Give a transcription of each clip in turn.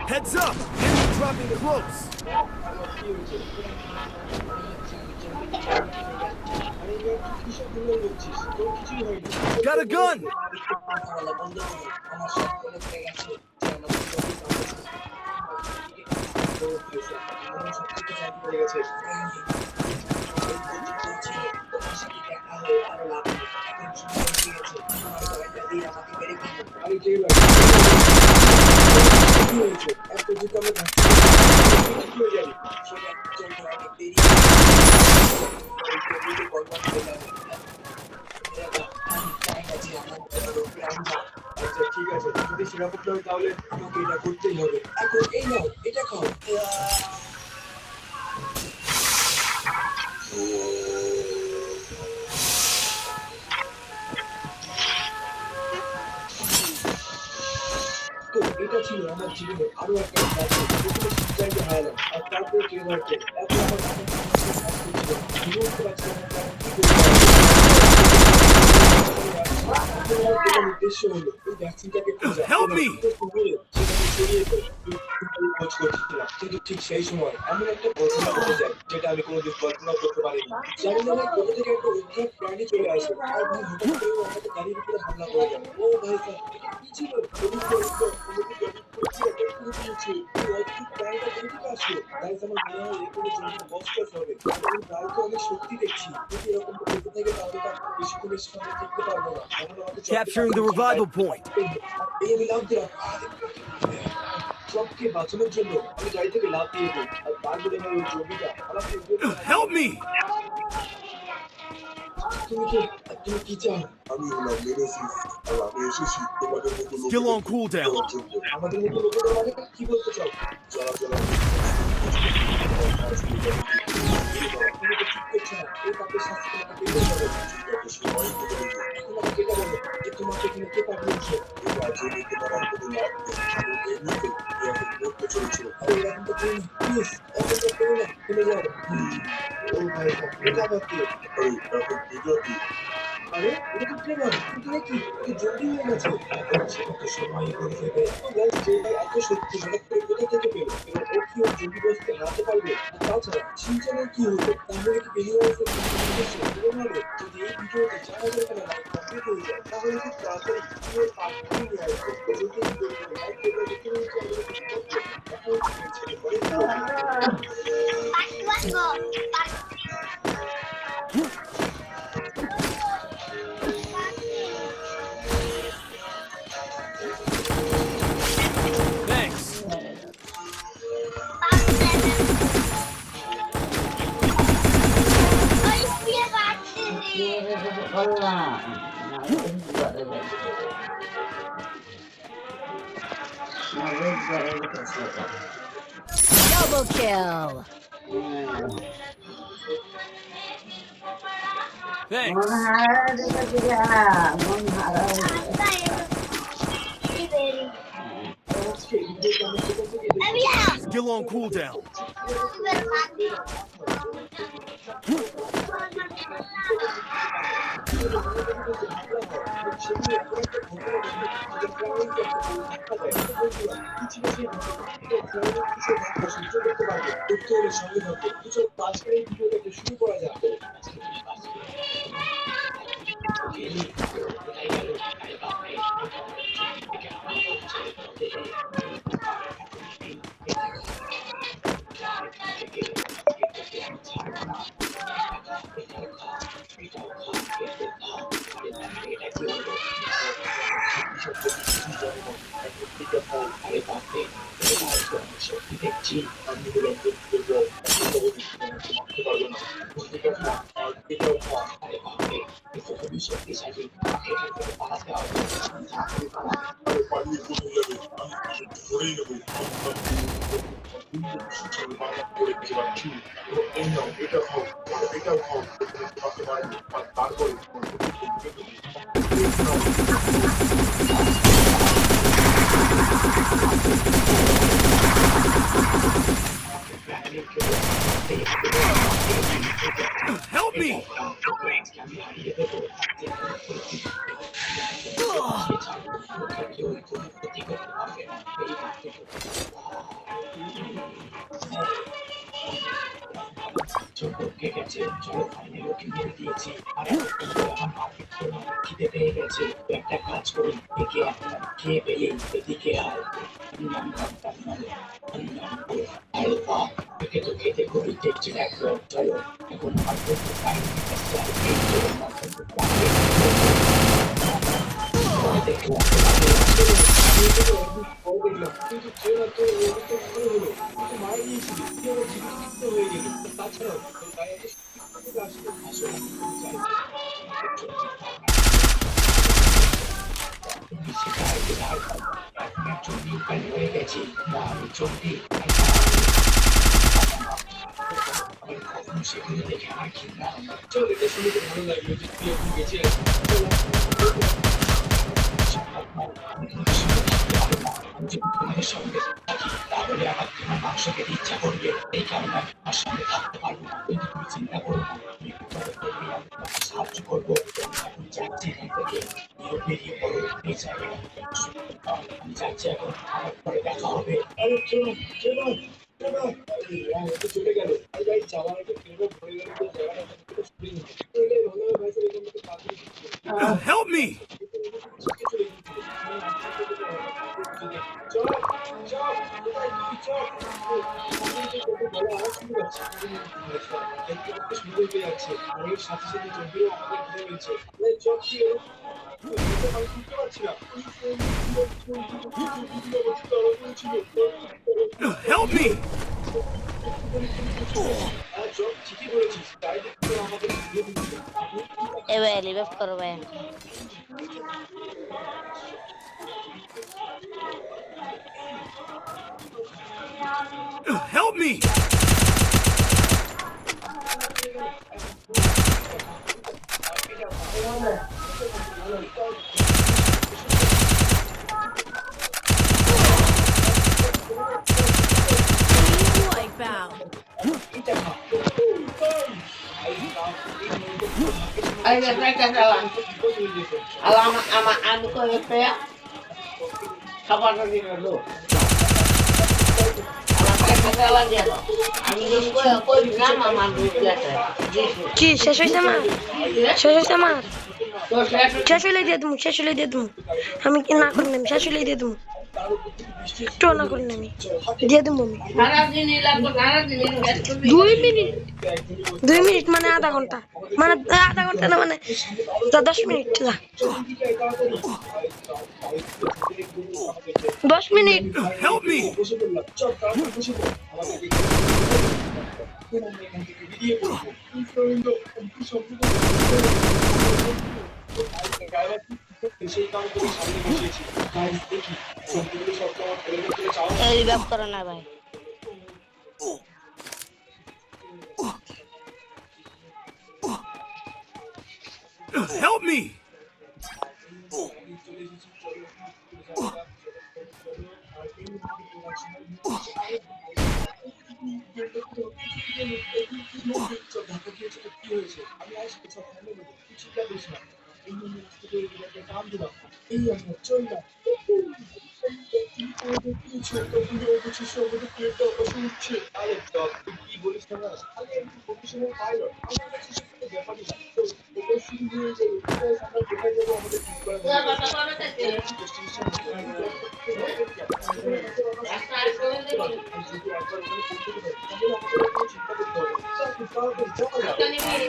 Heads up! Enemy dropping close! Got a gun! ঠিক আছে, যদি সেরা করতে হয় তাহলে আমাকে এটা করতেই হবে। এখন এই নাও, এটা খাও। ছিল আমার জীবনে আরো একটা রাজ্য প্রথমে শিবজাইকে হারালাম আর তারপরে ট্রেভারকে এখন আমার মাথায় সমস্যা কাজ করছিল বুঝে উঠতে পারছিলাম না যে আমি কি করতে আমার প্রধান উদ্দেশ্য হলো ওই ভ্যাকসিনটাকে খোঁজা Help এবং me! শহরে সেটাকে ছড়িয়ে দেয় খোঁজ করছিলাম কিন্তু ঠিক সেই সময় এমন একটা ঘটনা ঘটে যায় যেটা আমি কোনোদিন কল্পনা করতে পারিনি জানি না ভাই কোথা থেকে একটা উদ্ধার প্রাণী চলে আসে আর ভাই হঠাৎ করে ও আমাদের গাড়ির উপরে হামলা করে দেয় ও ভাই স্যার এটা কি ছিল পুলিশ বলছিল আমাদের গাড়ির উপরে কি অ্যাটাক করে দিয়েছে এই অদ্ভুত প্রাণীটা কোথা থেকে আসলো গাইস আমার মনে হয় এর কোনো জঙ্গির বসবাস হবে আর এই গাড়ি তো আমি সত্যি দেখছি যদি এরকম করতে থাকে তাহলে তো আমরা বেশিক্ষণের সামনে টিকতে পারবো না তাহলে আমাকে Capturing the revival point. এই আমি লাভ দিলাম সবকে বাঁচানোর জন্য আমি গাড়ি থেকে লাভ দিয়ে দিই আর তারপরে আমার ওই জমিটা আমাকে Help me! তুমি কি চাও আমি হলাম নেমেসিস আর আমি এসেছি তোমাদের মতো Still on লোকেদের cooldown. দেওয়ার জন্য আমাদের মতো লোকেদের মানে কি বলতে চাও যারা যারা তুমি তো ঠিক করছো না এই পাপের শাস্তি তোমাকে পেতে হবে ঠিকঠাক সময় করে দেবো এখন আমাকে এটা বলো যে তোমাকে এখানে কে পাঠিয়েছে এই রাজ্যে নিয়ে তোমার আর কোনো লাভ নেই এবং এমনিতে তুমি এখন মরতে চলেছো আরে এরকম তো করো না প্লিজ এরকম তো করো না থেমে যাও ও ভাই এটা আবার কে আরে এখন বিজয়টি আরে এটা তো ট্রেভার কিন্তু নাকি তো জলদি হয়ে গেছে এখন সেটা তো সময় করে দেবে গাইস ট্রেভার এত সত্যি হঠাৎ করে কোথা থেকে পেল এবার ও কি ওর জলদি বসতে হারাতে পারবে আর তাছাড়া শিনচানের কি হলো তাহলে কি পেরিওয়াইসের উদ্দেশ্য পূরণ হবে যদি এই ভিডিওতে 4000 টাকা লাইক কমপ্লিট হয়ে যায় তাহলে খুব তাড়াতাড়ি ভিডিওর পার্ট 3 নিয়ে আসবো যদি ভিডিওতে লাইক করে দেখতে নিতে আমাদের কিছু করতে এখন ছেড়ে পরে Thanks. Double kill. Thanks. Still on cooldown. শুরু করা যাক দেখছি আমি হলাম বন্ধুদের বল মারতে পারবো না ঠিক আছে আর এটাও খা আরে পালিয়ে কোথায় যাবে আমি ধরেই নেবো করে যাচ্ছি এই নাও এটা খাও এটাও খাও তোমাকে মারবো আর তারপরে Help me! চোখে গেছে চলো ফাইনালি ওকে মেরে দিয়েছি আর এখন আমার মার্কেট কোনো খিদে পেয়ে গেছে একটা কাজ করি একে একটা খেয়ে পেলে এদিকে আয় আলফা একে তো খেতে খুবই টেস্টি লাগলো চলো এখন মার্কেট ফাইনালি কিন্তু ট্রেলার তো ওদিকে ভালো হলো কিন্তু মারা গিয়েছিল কি আমার জীবিত হয়ে গেল তাছাড়াও তোর গায়ে এত শক্তি আসলো আসলে হয়ে গেছি না আমি চলতি সেখানে দেখে আমার ঘৃণা চল এটা শুনে তো ভালো লাগলো যে তুই এখন বেঁচে আছিস বেরিয়ে পড়ো এই জায়গাটা আমি যাচ্ছি এখন আমার পরে দেখা হবে আরে চলো চলো চলো আমি তো চলে গেল আরে ভাই যাওয়ার আগে ফেরত ভরে গেল তো জায়গাটা তো শুনি না এটাই ভালো ভাই স্যার এখান থেকে তাড়াতাড়ি Help me! চল চল চল যাচ্ছে অনেক সাথে সাথে জম্বিও আমাদের ঘুরে রয়েছে চল কি আমি বুঝতে পারছি না Help me! চল ঠিকই বলেছিস চারিদিকে আমাদের ঘুরে দিচ্ছে এ ভাই রিভাইভ করো ভাই Help me! Wipeout. Ay, ka lang. Ano ko yung kaya? Kapan na din na doon. Ka lang yan. Ano yung ko yung nama mandulat. কি শেষ হয়েছে আমার শেষ হয়েছে আমার শেষ হলে দিয়ে দেবো শেষ হলে দিয়ে দেবো আমি কি না করি না আমি শেষ হলে দিয়ে দেবো একটু না করি না আমি দিয়ে দেবো আমি Saradini লাগবে saradini 2 মিনিট মানে আধা ঘন্টা মানে আধা ঘন্টা না মানে 10 মিনিট যা 10 মিনিট Help me! বসে পড়লাম চল তাড়াতাড়ি বসে পড় আমাদেরকে আমরা এখান থেকে বেরিয়ে পড়বো সেই কাম করে সামনে বসিয়েছি দেখি সম্পূর্ণ সব আমার ফেলে ফেলে চাও এ রিভাইভ করো না ভাই Help me! ধাক্কা খেয়েছে তো কি হয়েছে আমি আসবো সব ফেলে দেবো তুই চিন্তা করিস না এই জন্য রাস্তা করে একটা কাম দিলাম এই আমরা চল না আরে কি বলিস না আরে একটু প্রফেশনাল পাইলট আমার কাছে সেটা ব্যাপারই না তো এটা শুরু হয়ে যাবে আমরা কোথায় যাবো আমাদের ঠিক করা যদি একবার ওখানে পৌঁছে দেবে তাহলে আমাদের কোনো চিন্তা করতে হবে খুব তাড়াতাড়ি যাওয়া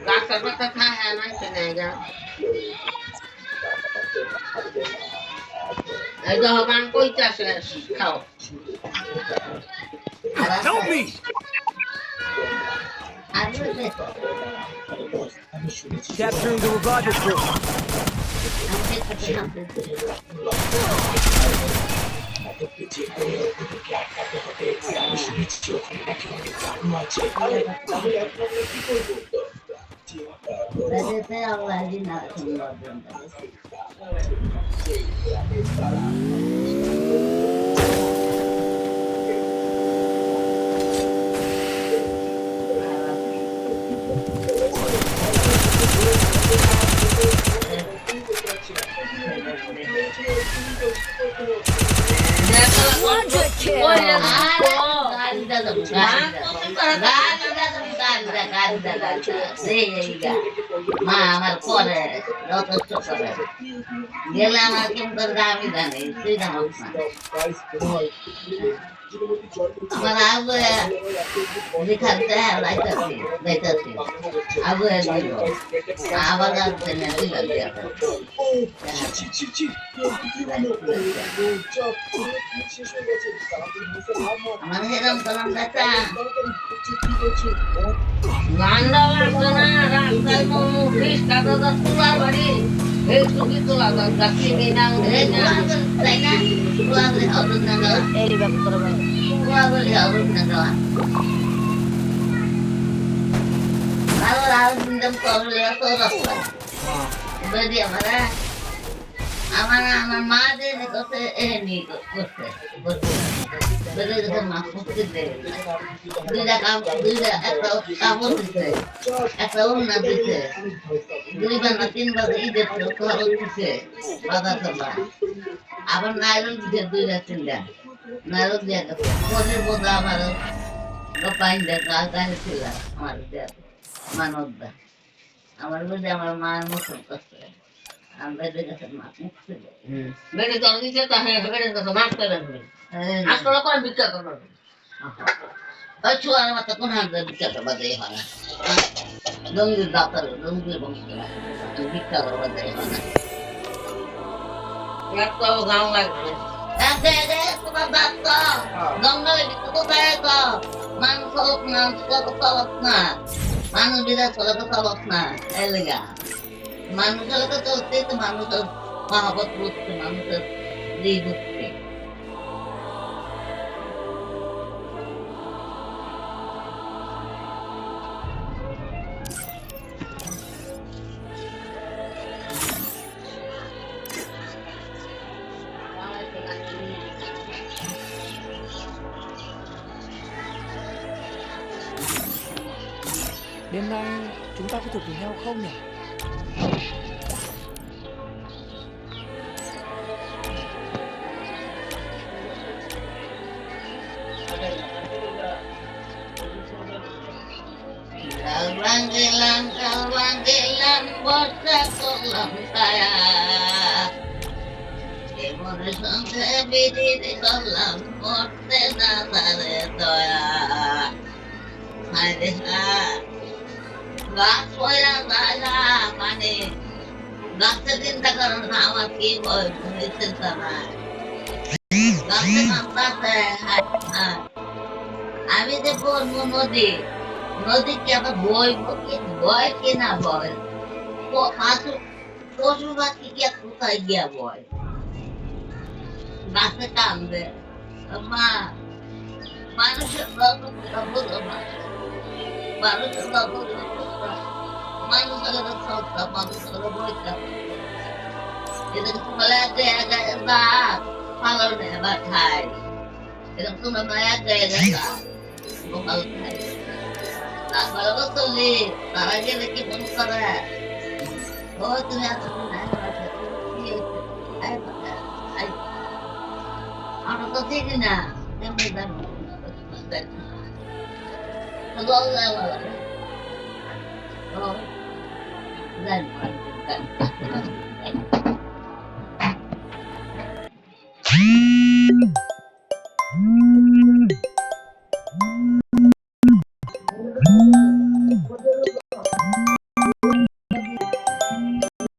রাস্তা পাতা খায় না সেটা এই তো হবান কই চাষে খাও Help me! Capturing the revival crew. Quadra kill. মা আমার করে যথেষ্ট করে গেলে আমার কেমন করে দামি জানে তুই জানো না আমার আগে দেখাতে লাইতাছি লাইতাছি আগে দিল আবার যাচ্ছে না দিল আমার সেরকম করলাম দেখা গান্ডা লাগতো না রাস্তায় কোনো ফিস কাটা তো তোলার বাড়ি এই টুকি তোলা তো গাছি না তাই না তোলা বলে হরুদ না দেওয়া এই রিভাইভ করো ভাই তোলা বলে হরুদ না দেওয়া ভালো আরো দিন করলে তো রাস্তা বেদি আমার মা যে করতে এ নি করতে বেড়ে গেছে মাছ মুক্তিতে দুইটা একটা কাপড় দিতে একটা উন্না দিতে দুইবার না তিনবার ঈদের খরচ দিতে বাধা সভা আবার নাইরন দিতে দুইটা তিনটা নাইরন দিয়ে গেছে পরের বোধ আমার পাইন দেখা গাড়ি ছিল আমার মানবদা আমার বুঝে আমার মায়ের মতন করছে আমরা দেখেছি মা মুক্তি বেড়ে জল দিতে তাহলে বেড়ে গেছে মারতে লাগবে আসলে করে ভিক্ষা করবো ওই ছুয়ার মতো কোন হাত ভিক্ষা করবা দেয় হয় না লঙ্গির দাঁতার লঙ্গির বংশ ভিক্ষা করবা দেয় হয় না একটাও গাও লাগবে তোমার দাঁত তো জঙ্গলে কোথায় তো মানুষ হোক না চলক না মানুষ বিরাট চলে তো চলক না এই লেগা মানুষের তো চলতে তো মানুষের মহাবত বুঝতে মানুষের দিই বুঝতে Đêm nay chúng ta có thể cùng nhau không nhỉ? Kalbang gilang bota kolam saya. Emon sangke bidi di kolam bote nazare toya. Hai desa, gak soya nala mane. Gak sedin takaran nama ki boy kulitin sama. Gak sedang tase hai. Ami de pur munodi. নদী কি আবার বয় কি না বয় পশু পাখি কি কোথায় গিয়া বয় গাছে কান্দে মা মানুষের মানুষের মানুষের সস্তা মানুষের বইটা এদের বলে দাঁত পালনে বা খাই এরকম তোমার মায়া গায়ে গোপাল খাই ভালো চললি তারা গেলে কি মনে করে ও তুমি আছো আমরা তো চিনি না এমনি জানি